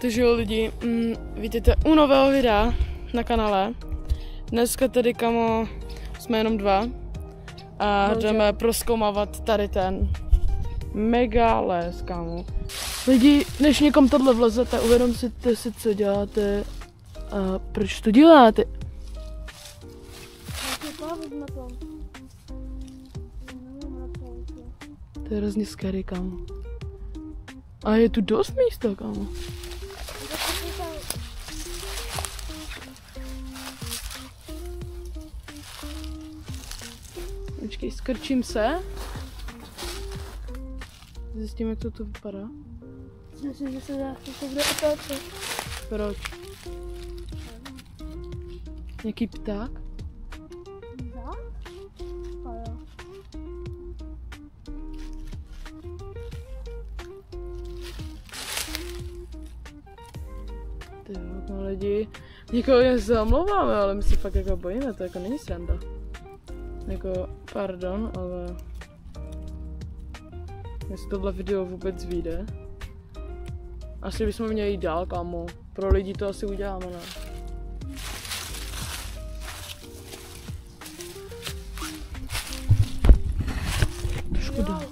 Takže jo lidi, vítejte u nového videa na kanále. Dneska tady, kamo, jsme jenom dva a jdeme prozkoumávat tady ten mega les, kamo. Lidi, než někam tohle vlezete, uvědomte si, co děláte a proč to děláte. To je hrozně scary, kamo. A je tu dost místa, kamo. Počkej, skrčím se. Zjistím, jak to tu vypadá. Myslím, že se dá, to bude otáčet. Proč? Nějaký pták? Dá? A jo. Ty jo, no lidi, někoho se omlouváme, ale my se fakt jako bojíme, to jako není sranda. Jako, pardon, ale jestli tohle video vůbec vyjde. Asi bychom měli jít dál, kámo. Pro lidi to asi uděláme, ne? Trošku dál.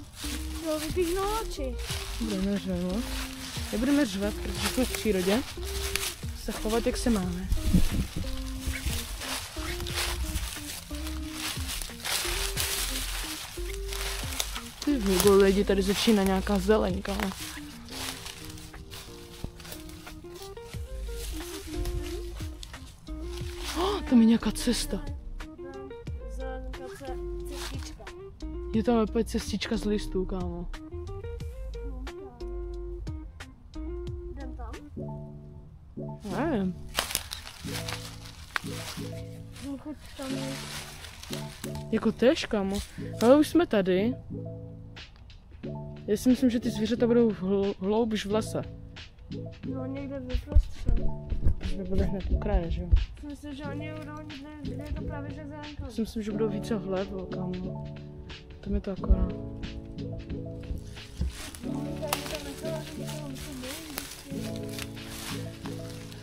Jo, vypíchnu oči. Budeme řvat. Nebudeme řvat, protože jsme v přírodě. Se chovat, jak se máme. Ty vůbec lidi, tady začíná nějaká zelenka. Tam je nějaká cesta. Cestička. Je tam opět cestička z listů, kámo. Jdem tam? Nevím. Choď tam. Jako tež, kámo. Ale už jsme tady. Já si myslím, že ty zvířata budou hloubš v lese. No někde vyprostřed. Že bude hned u kraje, že jo? Myslím, že oni budou někde to právě že zelenka. Myslím, že budou více vlevo, kámo. Tam je to akorát.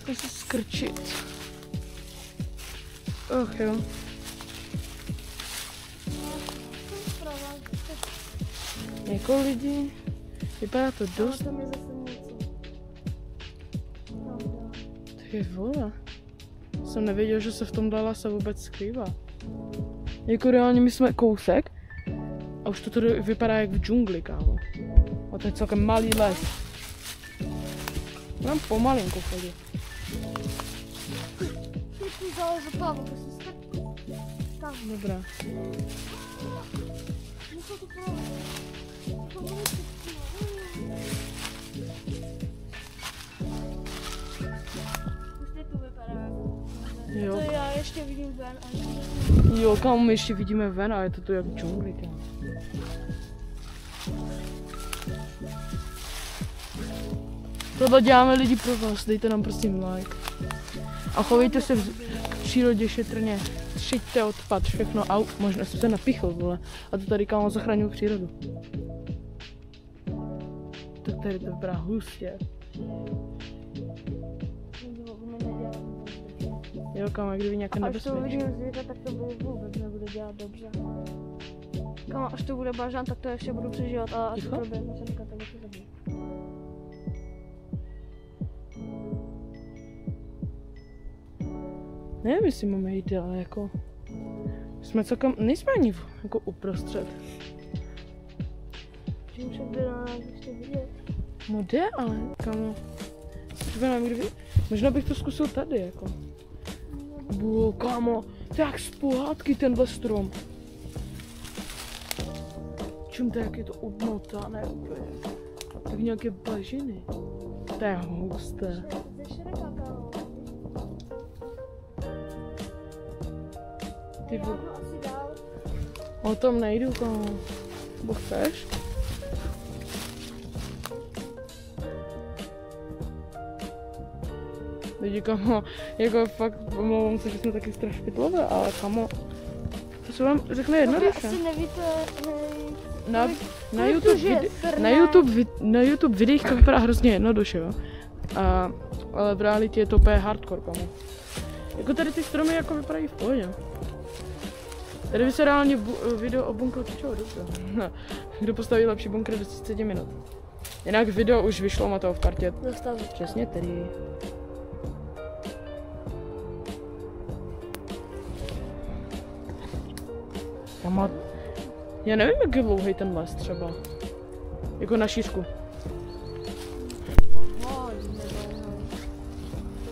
Chci se skrčit. Och jo. Jako lidi, vypadá to dost. Tam je zase něco. Ty vole. Jsem nevěděl, že se v tom dala se vůbec skrývá. Jako reálně my jsme kousek a už to tady vypadá jak v džungli, kámo. A to je celkem malý les. Mám pomalinku chodit. Ty záleží plavu, to se strknu. Tam. Dobrá. Musím to plavu. Jo. To já ještě vidím ven. Jo, kámo, my ještě vidíme ven a je to tu jak v džungli, kámo. Tohle děláme lidi pro vás, dejte nám prosím like. A chovejte se k přírodě šetrně. Šiťte odpad, všechno. Au, možná jsem se napichl, vole. A to tady, kámo, zachraňuji přírodu. Tak tady to vypadá hustě. Jo, kámo, jak kdyby nějaké nebezpečí. Až to uvidím zvíře, tak to bude vůbec nebude dělat dobře. Kámo, až to bude bažán, tak to ještě budu přežívat a až to proběhne semka, tak to zabije. Nevím, jestli máme jít, ale jako... Jsme celkem... Nejsme ani jako uprostřed. Čím však jde na ještě vidět? No jde, ale kámo... Možná bych to zkusil tady, jako. Bůh, kámo, to je jak z pohádky tenhle strom. Čím to, jak je to obmotané úplně. Tak nějaké bažiny. To je husté. Ty vole. O tom nejdu, kámo. Bo chceš? Lidi, kamo, jako fakt omlouvám se, že jsme taky strašně pytlové, ale kamo, to se vám řekne jednoduše. Asi nevíte, Na YouTube videích to vypadá hrozně jednoduše, jo. Ale v realitě je to úplně hardcore, kamo. Jako tady ty stromy jako vypadají v pohodě. Tady by se reálně video o bunkru točilo dobře. Kdo postaví lepší bunkr do 30 minut. Jinak video už vyšlo, má toho v kartě. Přesně tady. Já nevím, jak je dlouhý ten les třeba. Jako na šířku.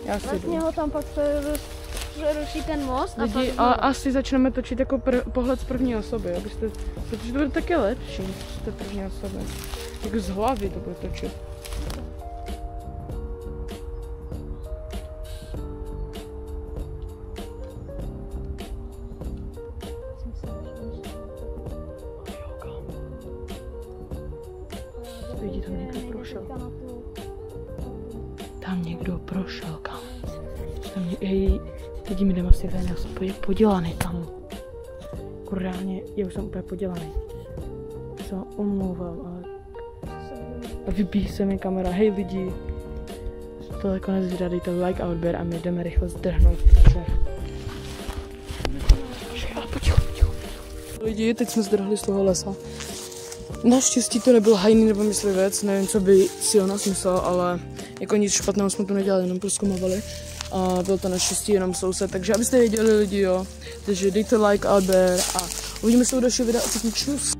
Já si vlastně ho tam pak přeruší ten most lidi, a asi začneme točit jako pohled z první osoby, abyste, protože to bude taky lepší z té první osoby. Jako z hlavy to bude točit. Vidí, tam někdo prošel. Tam někdo prošel, kam. Hej, lidi mi jdeme asi ven, já jsem úplně podělaný tam. Jako reálně, já už jsem úplně podělaný. Já se vám omlouvám, ale... A vybíjí se mi kamera, hej lidi. To je konec videa, dejte like a odběr a my jdeme rychle zdrhnout. Lidi, teď jsme zdrhli z toho lesa. Naštěstí to nebyl hajný nebo myslivec, nevím, co by si o nás myslel, ale jako nic špatného jsme tu nedělali, jenom prozkumovali. A byl to naštěstí jenom soused, takže abyste věděli lidi, jo. Takže dejte like a odběr a uvidíme se u dalšího videa a čus.